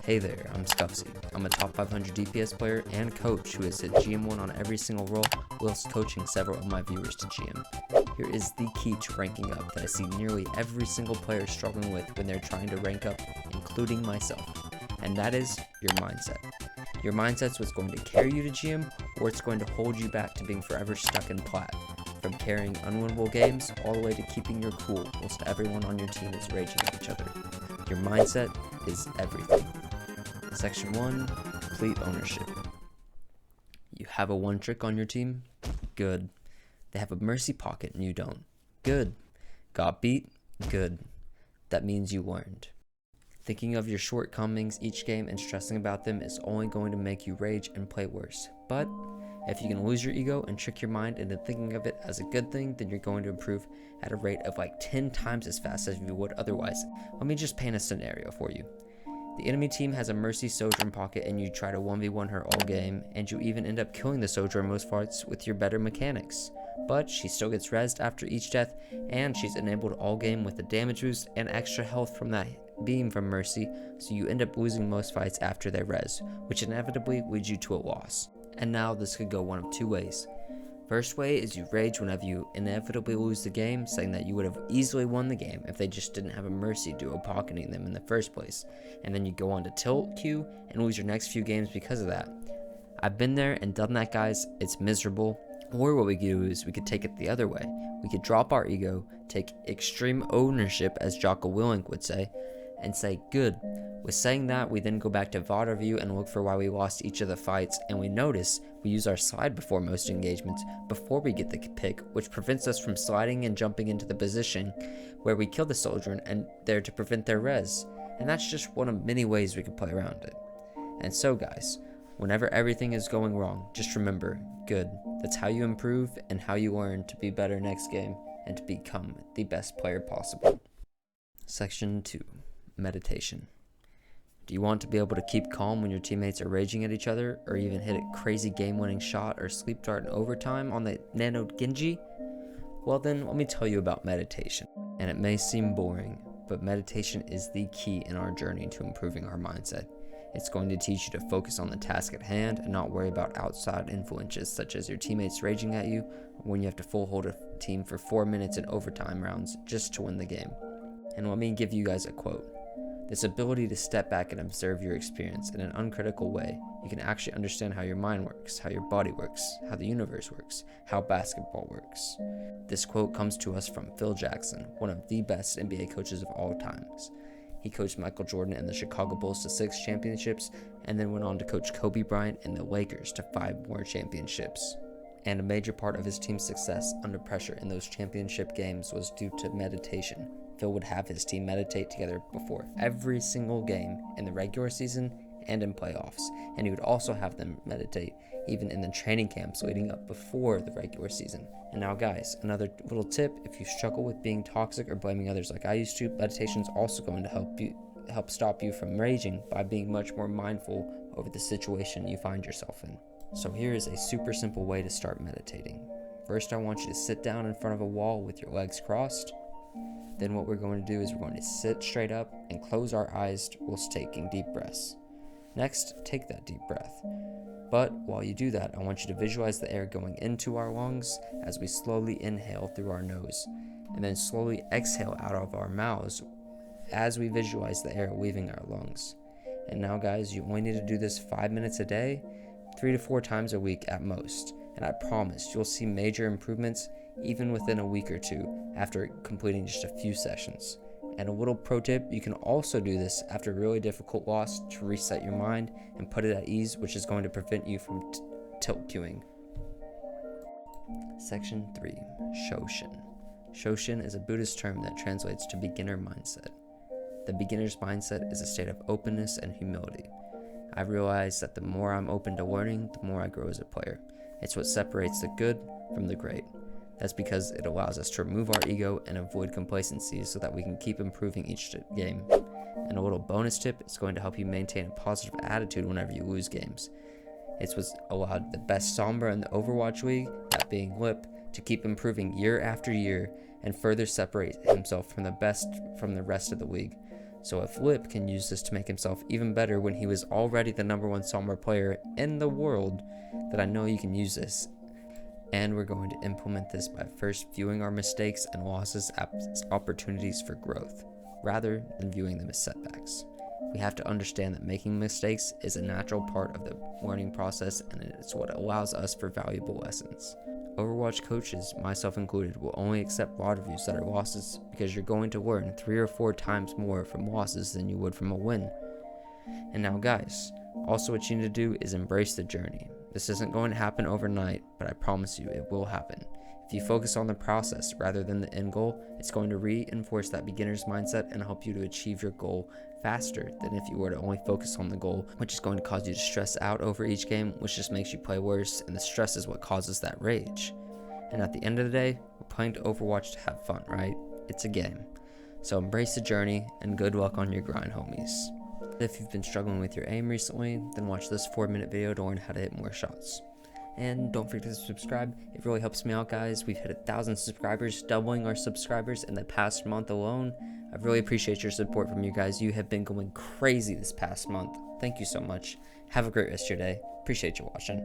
Hey there, I'm Scuffsy. I'm a top 500 DPS player and coach who has hit GM1 on every single role whilst coaching several of my viewers to GM. Here is the key to ranking up that I see nearly every single player struggling with when they're trying to rank up, including myself. And that is your mindset. Your mindset's what's going to carry you to GM, or it's going to hold you back to being forever stuck in plat. From carrying unwinnable games all the way to keeping your cool whilst everyone on your team is raging at each other. Your mindset is everything. Section 1, complete ownership. You have a one trick on your team? Good. They have a mercy pocket and you don't? Good. Got beat? Good. That means you learned. Thinking of your shortcomings each game and stressing about them is only going to make you rage and play worse. But if you can lose your ego and trick your mind into thinking of it as a good thing, then you're going to improve at a rate of like 10 times as fast as you would otherwise. Let me just paint a scenario for you. The enemy team has a Mercy Sojourn pocket and you try to 1v1 her all game, and you even end up killing the Sojourn most fights with your better mechanics. But she still gets rezzed after each death, and she's enabled all game with a damage boost and extra health from that beam from Mercy, so you end up losing most fights after they res, which inevitably leads you to a loss. And now this could go one of two ways. First way is you rage whenever you inevitably lose the game, saying that you would have easily won the game if they just didn't have a Mercy duo pocketing them in the first place, and then you go on to tilt queue and lose your next few games because of that. I've been there and done that, guys. It's miserable. Or what we could do is we could take it the other way. We could drop our ego, take extreme ownership, as Jocko Willink would say, and say, good. With saying that, we then go back to VOD review and look for why we lost each of the fights, and we notice we use our slide before most engagements before we get the pick, which prevents us from sliding and jumping into the position where we kill the soldier and there to prevent their res. And that's just one of many ways we could play around it. And so guys, whenever everything is going wrong, just remember, good. That's how you improve and how you learn to be better next game and to become the best player possible. Section 2. Meditation. Do you want to be able to keep calm when your teammates are raging at each other, or even hit a crazy game-winning shot or sleep dart in overtime on the Nano Genji? Well then, let me tell you about meditation. And it may seem boring, but meditation is the key in our journey to improving our mindset. It's going to teach you to focus on the task at hand and not worry about outside influences such as your teammates raging at you, or when you have to full hold a team for 4 minutes in overtime rounds just to win the game. And let me give you guys a quote. This ability to step back and observe your experience in an uncritical way, you can actually understand how your mind works, how your body works, how the universe works, how basketball works. This quote comes to us from Phil Jackson, one of the best NBA coaches of all times. He coached Michael Jordan and the Chicago Bulls to 6 championships, and then went on to coach Kobe Bryant and the Lakers to 5 more championships. And a major part of his team's success under pressure in those championship games was due to meditation. Phil would have his team meditate together before every single game in the regular season and in playoffs, and he would also have them meditate even in the training camps leading up before the regular season. And now guys, another little tip: if you struggle with being toxic or blaming others like I used to, meditation is also going to help stop you from raging by being much more mindful over the situation you find yourself in. So here is a super simple way to start meditating. First, I want you to sit down in front of a wall with your legs crossed. Then what we're going to do is we're going to sit straight up and close our eyes whilst taking deep breaths. Next, take that deep breath. But while you do that, I want you to visualize the air going into our lungs as we slowly inhale through our nose, and then slowly exhale out of our mouths as we visualize the air leaving our lungs. And now guys, you only need to do this 5 minutes a day, 3 to 4 times a week at most, and I promise you'll see major improvements even within a week or two after completing just a few sessions. And a little pro tip, you can also do this after a really difficult loss to reset your mind and put it at ease, which is going to prevent you from tilt queuing. Section 3. Shoshin. Shoshin is a Buddhist term that translates to beginner mindset. The beginner's mindset is a state of openness and humility. I've realized that the more I'm open to learning, the more I grow as a player. It's what separates the good from the great. That's because it allows us to remove our ego and avoid complacency so that we can keep improving each game. And a little bonus tip, it's going to help you maintain a positive attitude whenever you lose games. It's what's allowed the best Sombra in the Overwatch League, that being Lip, to keep improving year after year and further separate himself from the best from the rest of the league. So if Lip can use this to make himself even better when he was already the #1 Sombra player in the world, then I know you can use this. And we're going to implement this by first viewing our mistakes and losses as opportunities for growth, rather than viewing them as setbacks. We have to understand that making mistakes is a natural part of the learning process, and it's what allows us for valuable lessons. Overwatch coaches, myself included, will only accept VOD reviews that are losses because you're going to learn 3 or 4 times more from losses than you would from a win. And now guys, also what you need to do is embrace the journey. This isn't going to happen overnight, but I promise you it will happen. If you focus on the process rather than the end goal, it's going to reinforce that beginner's mindset and help you to achieve your goal faster than if you were to only focus on the goal, which is going to cause you to stress out over each game, which just makes you play worse, and the stress is what causes that rage. And at the end of the day, we're playing to Overwatch to have fun, right? It's a game. So embrace the journey, and good luck on your grind, homies. If you've been struggling with your aim recently, then watch this 4-minute video to learn how to hit more shots. And don't forget to subscribe, it really helps me out guys. We've hit 1,000 subscribers, doubling our subscribers in the past month alone. I really appreciate your support from you guys. You have been going crazy this past month. Thank you so much. Have a great rest of your day. Appreciate you watching.